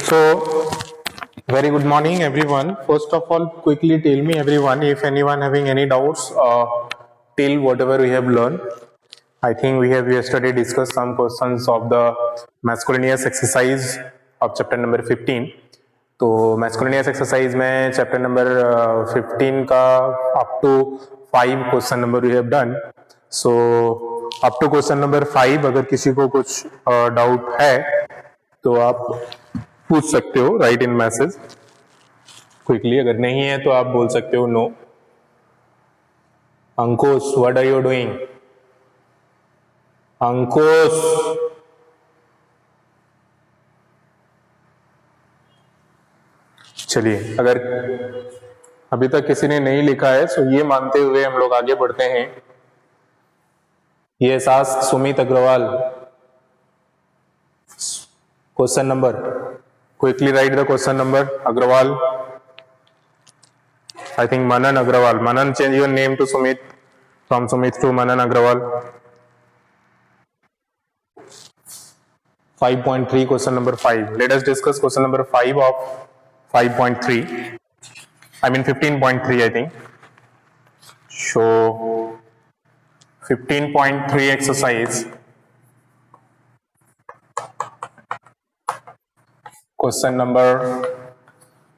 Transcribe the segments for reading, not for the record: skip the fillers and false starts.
So, very good morning, everyone. First of all, quickly tell me, everyone, if anyone having any doubts till whatever we have learned. I think we have yesterday discussed some questions of the masculinous exercise of chapter number 15. तो masculinous exercise में chapter number 15 का up to 5 question number we have done. So up to question number 5 अगर किसी को कुछ doubt है तो आप पूछ सकते हो, राइट इन मैसेज क्विकली. अगर नहीं है तो आप बोल सकते हो no. Ankush, what are you doing? Ankush, चलिए, अगर अभी तक किसी ने नहीं लिखा है तो ये मानते हुए हम लोग आगे बढ़ते हैं. ये एहसास Sumit Agarwal, question number, quickly write the question number. Agarwal, I think Manan Agarwal. Manan, change your name to Sumit, from Sumit to Manan Agarwal. 5.3 question number 5. Let us discuss question number 5 of 5.3. I mean 15.3 I think. So 15.3 exercise. Question number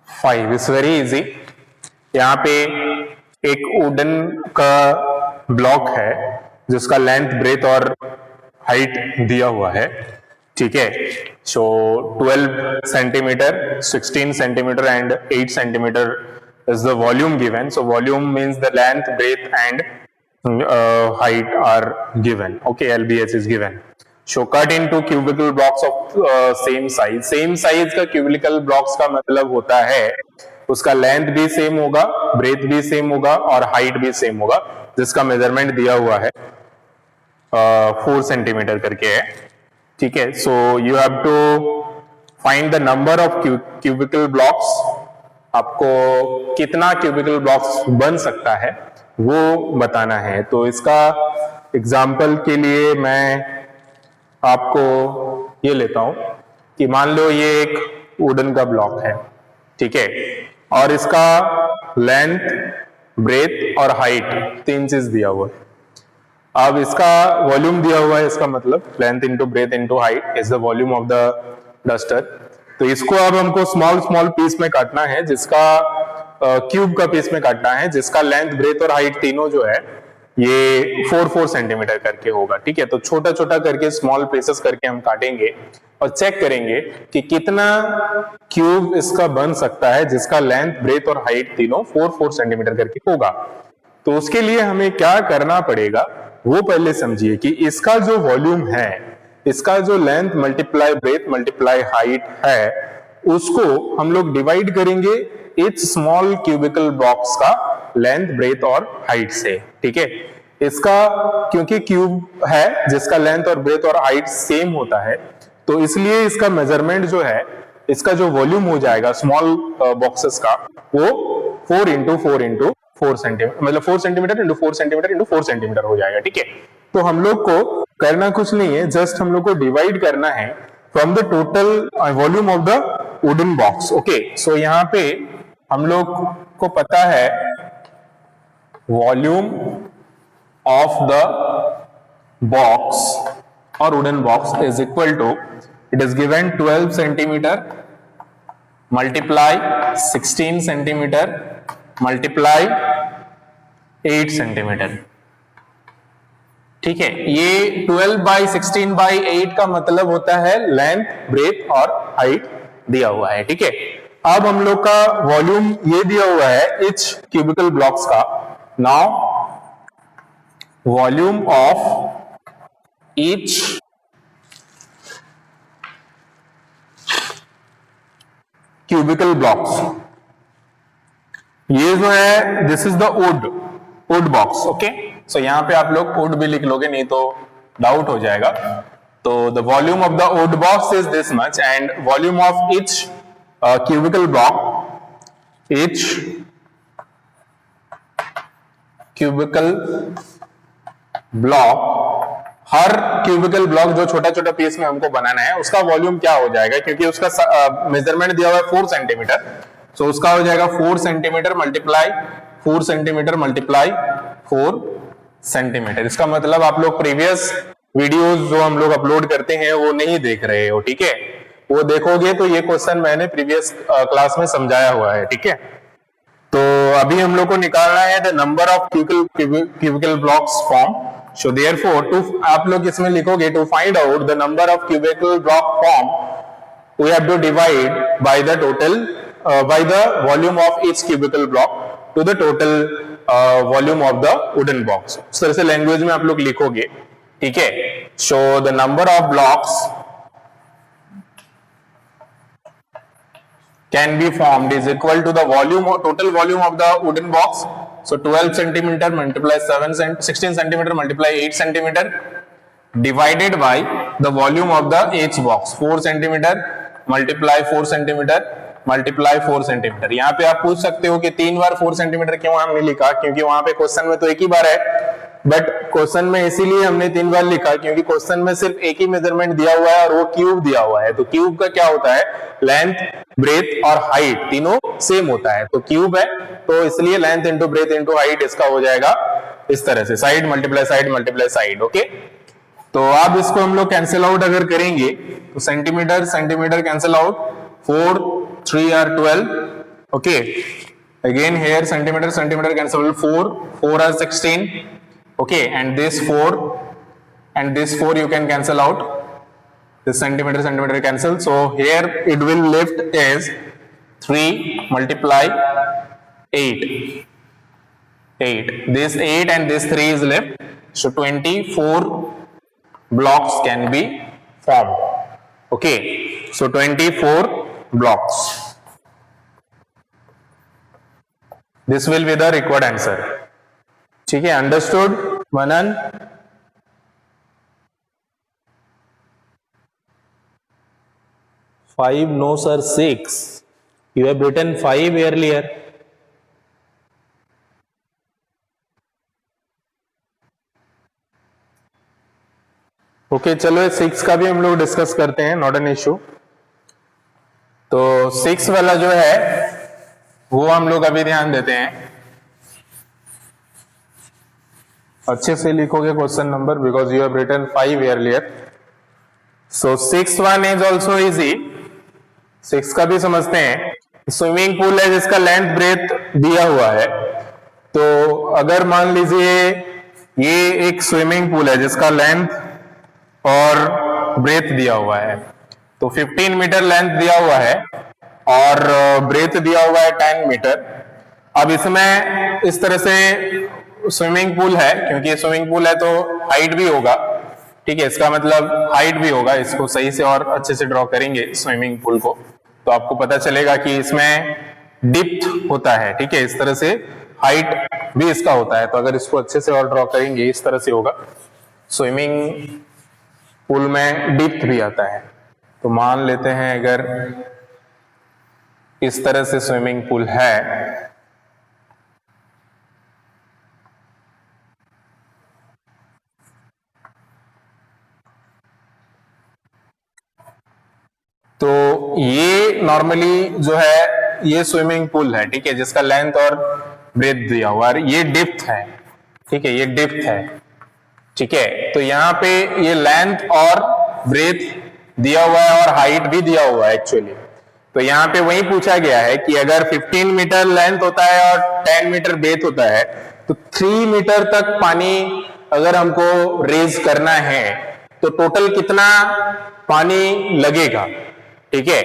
5 is very easy. यहाँ पे एक wooden का block है जिसका length, breath और height दिया हुआ है. ठीक है. So 12 centimetre, 16 centimetre and 8 centimetre is the volume given. So volume means the length, breadth and height are given. Okay, LBH is given. So cut into cubical blocks of same size. Same size का cubical blocks का मतलब होता है उसका length भी same होगा, breath भी same होगा और हाइट भी सेम होगा, जिसका मेजरमेंट दिया हुआ है 4 सेंटीमीटर करके है. ठीक है. So you have to find the number of cubical blocks. आपको कितना क्यूबिकल ब्लॉक्स बन सकता है वो बताना है. तो इसका एग्जाम्पल के लिए मैं आपको ये लेता हूं कि मान लो ये एक वुडन का ब्लॉक है. ठीक है. और इसका लेंथ, ब्रेथ और हाइट 3 चीज दिया हुआ है. अब इसका वॉल्यूम दिया हुआ है, इसका मतलब length into breadth into height is the volume of the duster. तो इसको अब हमको स्मॉल स्मॉल पीस में काटना है, जिसका क्यूब का पीस में काटना है, जिसका लेंथ, ब्रेथ और हाइट तीनों जो है ये 4-4 सेंटीमीटर करके होगा. ठीक है. तो छोटा छोटा करके स्मॉल पीसेस करके हम काटेंगे और चेक करेंगे कि कितना क्यूब इसका बन सकता है जिसका लेंथ, ब्रेथ और हाइट तीनों 4-4 सेंटीमीटर करके होगा. तो उसके लिए हमें क्या करना पड़ेगा वो पहले समझिए कि इसका जो वॉल्यूम है, इसका जो length multiply breath multiply height है, उसको हम लोग डिवाइड करेंगे इच स्मॉल क्यूबिकल ब्लॉक्स का लेंथ, ब्रेथ और हाइट से. ठीक है. इसका क्योंकि क्यूब है जिसका लेंथ और ब्रेथ और हाइट सेम होता है, तो इसलिए इसका मेजरमेंट जो है, इसका जो वॉल्यूम हो जाएगा स्मॉल बॉक्सेस का, वो 4 इंटू 4 इंटू 4 सेंटीमीटर, मतलब 4 centimetre into 4 centimetre into 4 centimetre हो जाएगा. ठीक है. तो हम लोग को करना कुछ नहीं है, जस्ट हम लोग को डिवाइड करना है from the total volume of the wooden box. Okay. So यहाँ पे हम लोग को पता है वॉल्यूम ऑफ द बॉक्स और wooden box is equal to, it is given 12 centimetre multiply 16 centimetre multiply 8 centimetre. ठीक है. ये 12 बाई 16 बाई 8 का मतलब होता है लेंथ, ब्रेथ और हाइट दिया हुआ है. ठीक है. अब हम लोग का वॉल्यूम ये दिया हुआ है इच क्यूबिकल ब्लॉक्स का. Now volume of each cubical blocks, ये जो है this is the wood box. Okay. So यहां पे आप लोग वुड भी लिख लोगे, नहीं तो डाउट हो जाएगा. तो the volume of the wood box is this much and volume of each cubical block, each cubical block her cubical block जो छोटा छोटा पीस में हमको बनाना है उसका वॉल्यूम क्या हो जाएगा, क्योंकि उसका मेजरमेंट दिया हुआ है 4 सेंटीमीटर, तो उसका हो जाएगा 4 centimetre multiply 4 centimetre multiply 4 centimetre. इसका मतलब आप लोग प्रीवियस वीडियोस जो हम लोग अपलोड करते हैं वो नहीं देख रहे हो, ठीक है, वो देखोगे तो ये क्वेश्चन मैंने प्रीवियस क्लास में समझाया हुआ है, ठीक है। तो अभी हम लोग को निकालना है the number of cubical blocks form. So therefore to, आप लोग इसमें लिखोगे to find out the number of cubical block form we have to divide by the total by the volume of each cubical block to the total volume of the wooden box. इस तरह से language में आप लोग लिखोगे, ठीक है। So the number of blocks can be formed is equal to the volume or total volume of the wooden box. So 12 centimeter multiply 16 centimeter multiply 8 centimeter divided by the volume of the each box 4 centimeter multiply 4 centimeter multiply 4 centimeter। यहाँ पे आप पूछ सकते हो कि 3 बार 4 centimetre क्यों हमने लिखा, क्योंकि वहां पे क्वेश्चन में तो एक ही बार है, बट क्वेश्चन में इसीलिए हमने 3 बार लिखा क्योंकि क्वेश्चन में सिर्फ एक ही मेजरमेंट दिया हुआ है और वो क्यूब दिया हुआ है। तो क्यूब का क्या होता है, लेंथ, ब्रेथ और हाइट तीनों सेम होता है, तो क्यूब है तो इसलिए length into breadth into height इसका हो जाएगा इस तरह से, साइड मल्टीप्लाई साइड, ओके। तो अब इसको हम लोग कैंसिल आउट अगर करेंगे तो centimetre centimetre cancel out, 4 3 are 12, okay, again here centimeter centimeter cancel, 4 are 16, okay, and this 4 and this 4 you can cancel out, this centimeter cancel, so here it will left as 3 multiply 8, this 8 and this 3 is left, so 24 blocks can be formed, okay, so 24 blocks, this will be the required answer, ठीक है। Understood Manan? Five, no sir, 6. You have written 5 earlier. Okay, चलो 6 का भी हम लोग discuss करते हैं, not an issue. तो 6 वाला जो है वो हम लोग अभी ध्यान देते हैं, अच्छे से लिखोगे question number because you have written 5 earlier. So 6 one is also easy, 6 का भी समझते हैं। स्विमिंग पूल है जिसका लेंथ ब्रेथ दिया हुआ है, तो अगर मान लीजिए ये एक स्विमिंग पूल है जिसका लेंथ और ब्रेथ दिया हुआ है, तो 15 मीटर लेंथ दिया हुआ है और ब्रेथ दिया हुआ है 10 मीटर। अब इसमें इस तरह से स्विमिंग पूल है, क्योंकि स्विमिंग पूल है तो हाइट भी होगा, ठीक है, इसका मतलब हाइट भी होगा। इसको सही से और अच्छे से ड्रॉ करेंगे स्विमिंग पूल को तो आपको पता चलेगा कि इसमें डिप्थ होता है, ठीक है, इस तरह से हाइट भी इसका होता है। तो अगर इसको अच्छे से और ड्रॉ करेंगे इस तरह से होगा, स्विमिंग पूल में डिप्थ भी आता है। तो मान लेते हैं अगर इस तरह से स्विमिंग पूल है, तो ये नॉर्मली जो है ये स्विमिंग पूल है, ठीक है, जिसका लेंथ और ब्रेथ दिया हुआ है, ये डेप्थ है, ठीक है, ये डेप्थ है, ठीक है। तो यहाँ पे ये लेंथ और ब्रेथ दिया हुआ है और हाइट भी दिया हुआ है एक्चुअली। तो यहाँ पे वही पूछा गया है कि अगर 15 मीटर लेंथ होता है और 10 मीटर ब्रेथ होता है तो 3 मीटर तक पानी अगर हमको रेज करना है तो टोटल कितना पानी लगेगा, ठीक है।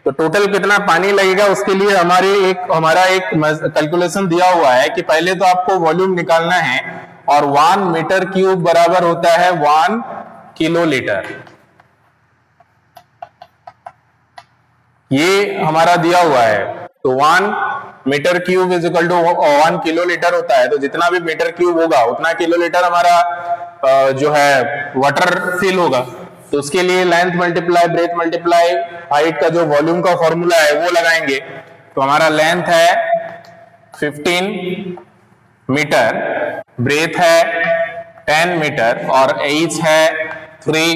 तो टोटल कितना पानी लगेगा उसके लिए हमारा एक कैलकुलेशन दिया हुआ है कि पहले तो आपको वॉल्यूम निकालना है और 1 मीटर क्यूब बराबर होता है 1 किलोलीटर। ये हमारा दिया हुआ है, तो 1 metre cube is equal to 1 kilolitre होता है। तो जितना भी मीटर क्यूब होगा उतना किलोलीटर हमारा जो है वाटर फिल होगा। तो उसके लिए length multiply breath multiply height का जो वॉल्यूम का फॉर्मूला है वो लगाएंगे। तो हमारा लेंथ है 15 मीटर, ब्रेथ है 10 मीटर और एच है 3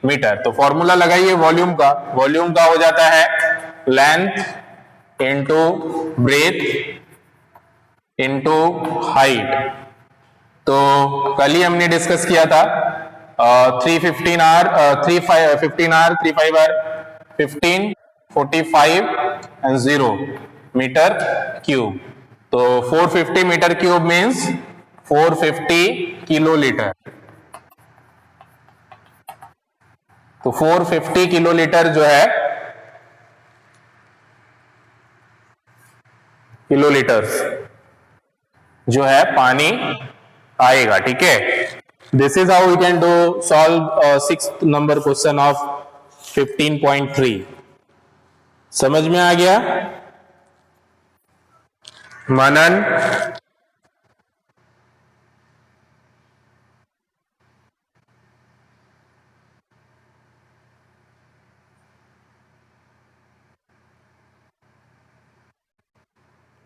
मीटर। तो फॉर्मूला लगाइए वॉल्यूम का। वॉल्यूम का हो जाता है length into breadth into height. तो कल ही हमने डिस्कस किया था 315 आर 315 आर 35 आर 15 45 एंड 0 मीटर क्यूब। तो 450 metre cube means 450 kilo litre. तो 450 किलो लीटर जो है किलो लीटर्स जो है पानी आएगा। ठीक है, this is how we can do solve 6th number question of 15.3। समझ में आ गया? मनन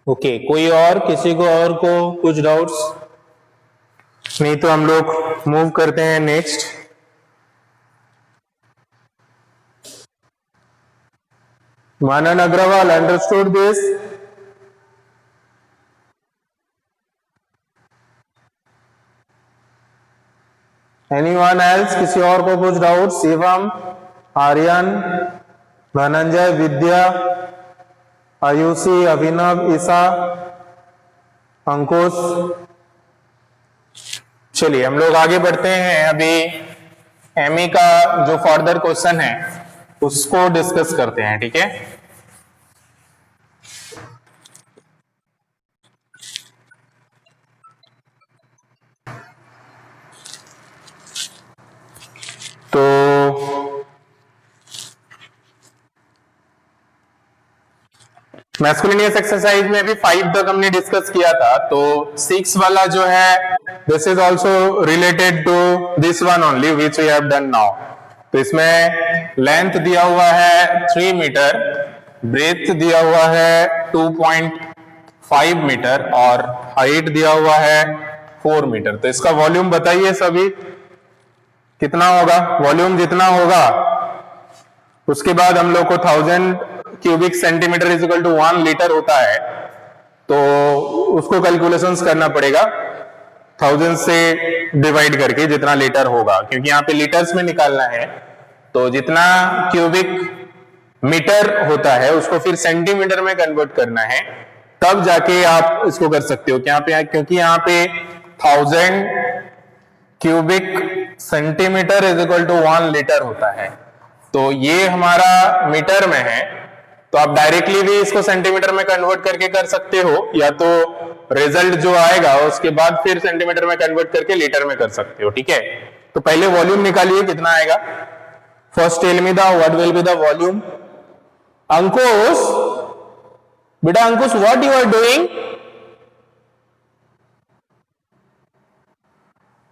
ओके, कोई और, किसी को और को कुछ डाउट्स? नहीं तो हम लोग मूव करते हैं next. Manan Agarwal, understood this? Anyone else? किसी और को कुछ डाउट? शिवम, आर्यन, धनंजय, विद्या, आयुषी, अभिनव, ईसा, अंकुश। चलिए हम लोग आगे बढ़ते हैं। अभी एमई का जो फर्दर क्वेश्चन है उसको डिस्कस करते हैं। ठीक है, तो मैस्कुलिनियस एक्सरसाइज में अभी 5 तक हमने डिस्कस किया था। तो 6 वाला जो है this is also related to this one only which we have done now. तो इसमें लेंथ दिया हुआ है 3 मीटर, ब्रेथ दिया हुआ है 2.5 मीटर और हाइट दिया हुआ है 4 मीटर। तो इसका वॉल्यूम बताइए सभी कितना होगा? वॉल्यूम जितना होगा उसके बाद हम लोग को 1000 cubic centimetre is equal to 1 litre होता है। तो उसको कैलकुलेशंस करना पड़ेगा 1000 से डिवाइड करके जितना लीटर होगा, क्योंकि यहाँ पे लीटर्स में निकालना है। तो जितना क्यूबिक मीटर होता है उसको फिर सेंटीमीटर में कन्वर्ट करना है, तब जाके आप इसको कर सकते हो। क्योंकि यहाँ पे 1000 cubic centimetre is equal to 1 litre होता है। तो ये हमारा मीटर में है, तो आप डायरेक्टली भी इसको सेंटीमीटर में कन्वर्ट करके कर सकते हो, या तो रिजल्ट जो आएगा उसके बाद फिर सेंटीमीटर में कन्वर्ट करके लीटर में कर सकते हो। ठीक है, तो पहले वॉल्यूम निकालिए कितना आएगा। First tell me the what will be the volume. Ankush, बेटा Ankush, what you are doing?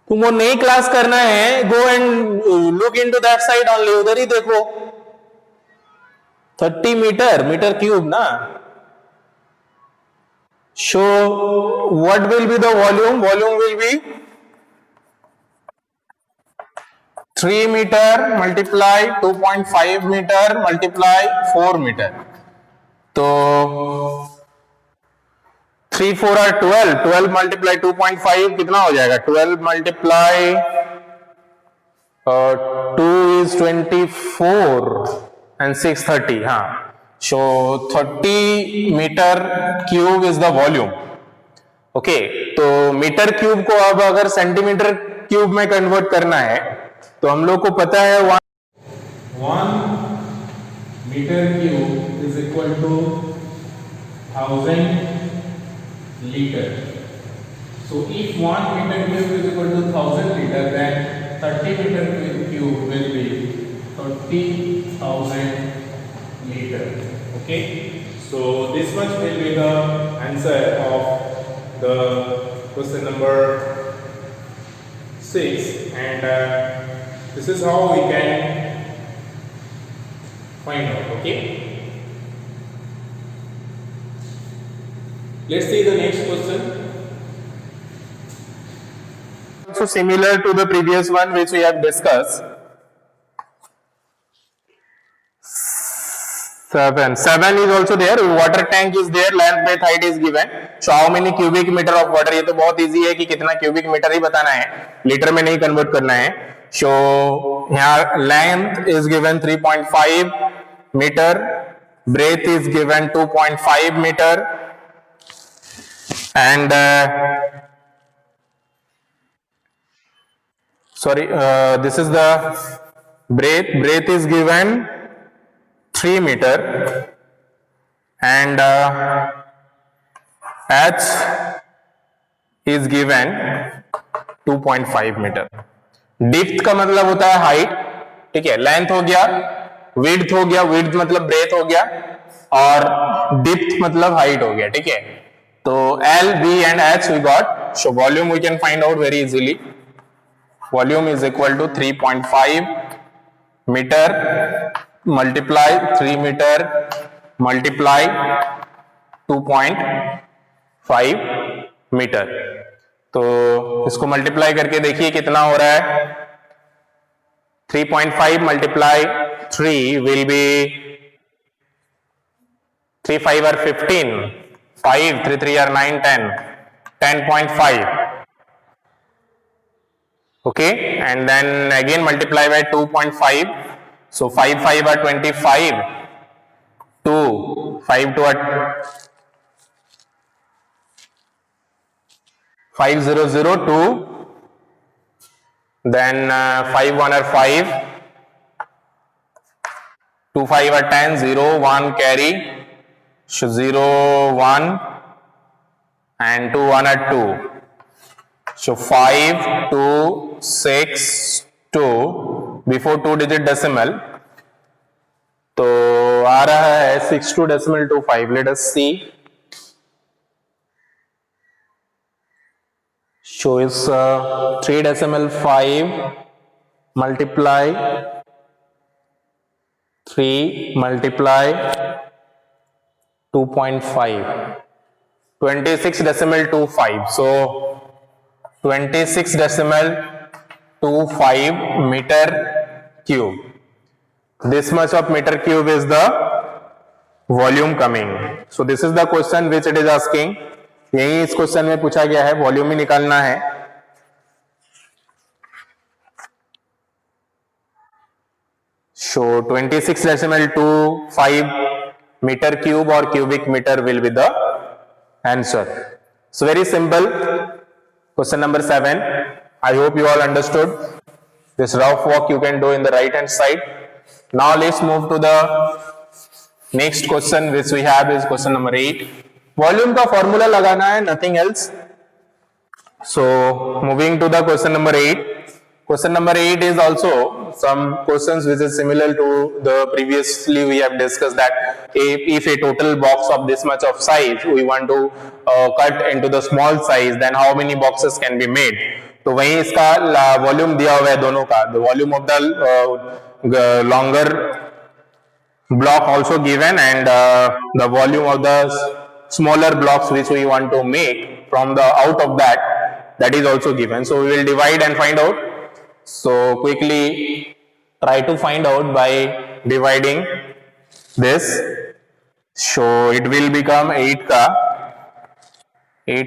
तुमको नई क्लास करना है, go and look into that side only, उधर ही देखो। 30 मीटर, मीटर क्यूब ना। Show what will be the volume? Volume will be 3 metre multiply 2.5 metre multiply 4 metre. तो 3 4 are 12, 12 मल्टीप्लाई 2.5 कितना हो जाएगा? 12 मल्टीप्लाई 2 is 24 and 6 30। हाँ, so 30 metre cube is the volume. Okay, तो मीटर क्यूब को अब अगर सेंटीमीटर क्यूब में कन्वर्ट करना है तो हम लोग को पता है 1 metre cube is equal to 1000 liter. So if 1 meter cube is equal to 1000 liter, then 30 meter cube will be 30,000 liter. Okay, so this much will be the answer of the question number 6, and this is how we can find out. Okay, let's see the next question. So also similar to the previous one which we have discussed. 7 is also there. Water tank is there, length breadth height is given. So how many cubic meter of water? ये तो बहुत easy है कि कितना cubic metre ही बताना है, litre में नहीं कन्वर्ट करना है. So यहाँ length is given 3.5 meter, breadth is given 2.5 meter, and this is the breadth is given 3 meter, and h is given 2.5 metre. Depth का मतलब होता है हाइट, ठीक है. लेंथ हो गया, विड्थ हो गया, विड्थ मतलब ब्रेथ हो गया, और डिप्थ मतलब हाइट हो गया, ठीक है. तो L, B and H we got. So volume we can find out very easily. Volume is equal to 3.5 meter multiply 3 meter multiply 2.5 metre. तो इसको मल्टीप्लाई करके देखिए कितना हो रहा है. 3.5 multiply 3 will be 3 5 are 15, 5 3 3 are 9 10, 10.5. okay, and then again multiply by 2.5. So 5 5 are 25, 2 5 2 are 5 0 0 2, then 5 1 are 5, 2 5 are 10, 0 1 carry, so 0 1 and 2 1 are 2. So 5 2 6 2 before 2 digit decimal, तो आ रहा है 62.25. Let us see. So is 3.5 multiply 3 multiply 2.5, 26.25. So 26.25 meter cube. This much of meter cube is the volume coming. So this is the question which it is asking. यही इस question में पूछा गया है, volume ही निकालना है. So 26.25 meter cube or cubic meter will be the answer. So very simple. Question number 7. I hope you all understood. This rough work you can do in the right hand side. Now let's move to the next question which we have is question number 8. Volume का formula लगाना है, nothing else. So moving to the question number 8. Question number 8 is also some questions which is similar to the previously we have discussed, that if a total box of this much of size we want to cut into the small size, then how many boxes can be made. तो वहीं इसका volume दिया हुआ है दोनों का. The volume of the longer block also given, and the volume of the smaller blocks which we want to make from the out of that is also given. So we will divide and find out. So quickly try to find out by dividing this. So it will become 8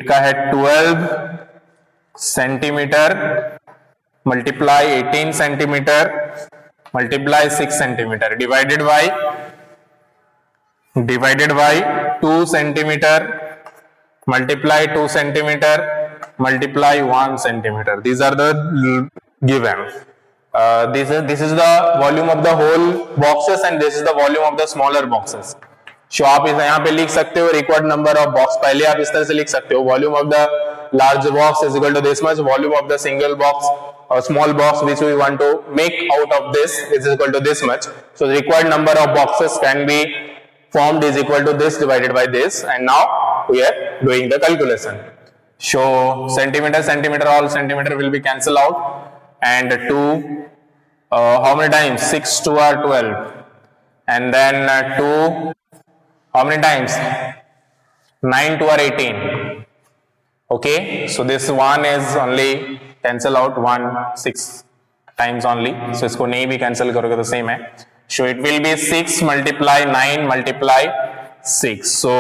का है 12 centimetre multiply 18 centimetre multiply 6 centimetre divided by 2 centimetre multiply 2 centimetre multiply 1 centimetre. These are the given. This is the volume of the whole boxes and this is the volume of the smaller boxes. So आप इस यहाँ पे लिख सकते हो required number of box. पहले आप इस तरह से लिख सकते हो volume of the large box is equal to this much, volume of the single box or small box which we want to make out of this is equal to this much. So the required number of boxes can be formed is equal to this divided by this, and now we are doing the calculation. So centimeter, all centimeter will be cancelled out, and 2 how many times? 6 2 are 12, and then 2 how many times? 9 2 are 18. Okay, so this one is only cancel out 1 6 times only, so इसको नहीं भी cancel करोगे तो same है. So it will be 6 multiply 9 multiply 6. So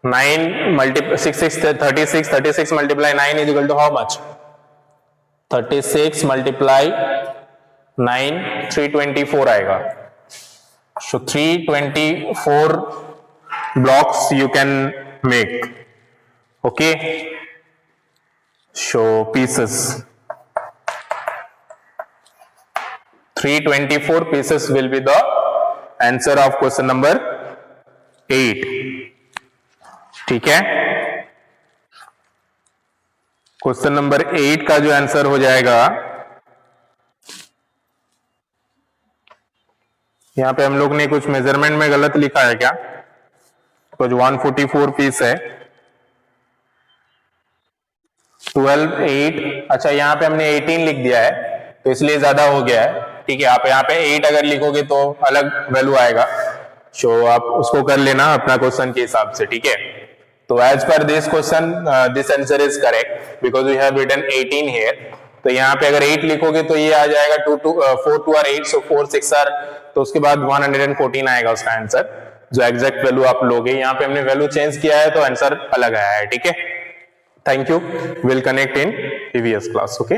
9 multiply 6 36 multiply 9 is equal to how much? 36 multiply 9 324 आएगा. So 324 blocks you can make. Okay. So pieces. 324 pieces will be the answer of question number 8. ठीक है. Question number 8 का जो answer हो जाएगा, यहां पे हम लोग ने कुछ मेजरमेंट में गलत लिखा है क्या? कुछ 144 पीस है. 12 8, अच्छा यहां पे हमने 18 लिख दिया है तो इसलिए ज्यादा हो गया है. ठीक है, आप यहाँ पे 8 अगर लिखोगे तो अलग वैल्यू आएगा. सो आप उसको कर लेना अपना क्वेश्चन के हिसाब से. ठीक है, तो as per this question this answer is correct because we have written 18 here. तो यहाँ पे अगर 8 लिखोगे तो ये आ जाएगा 4 2 और 8, सो 4 6 आर, तो उसके बाद 114 आएगा उसका आंसर, जो एग्जैक्ट वैल्यू आप लोगे. यहाँ पे हमने वैल्यू चेंज किया है तो आंसर अलग आया है. ठीक है, thank you. Will connect in previous class. Okay.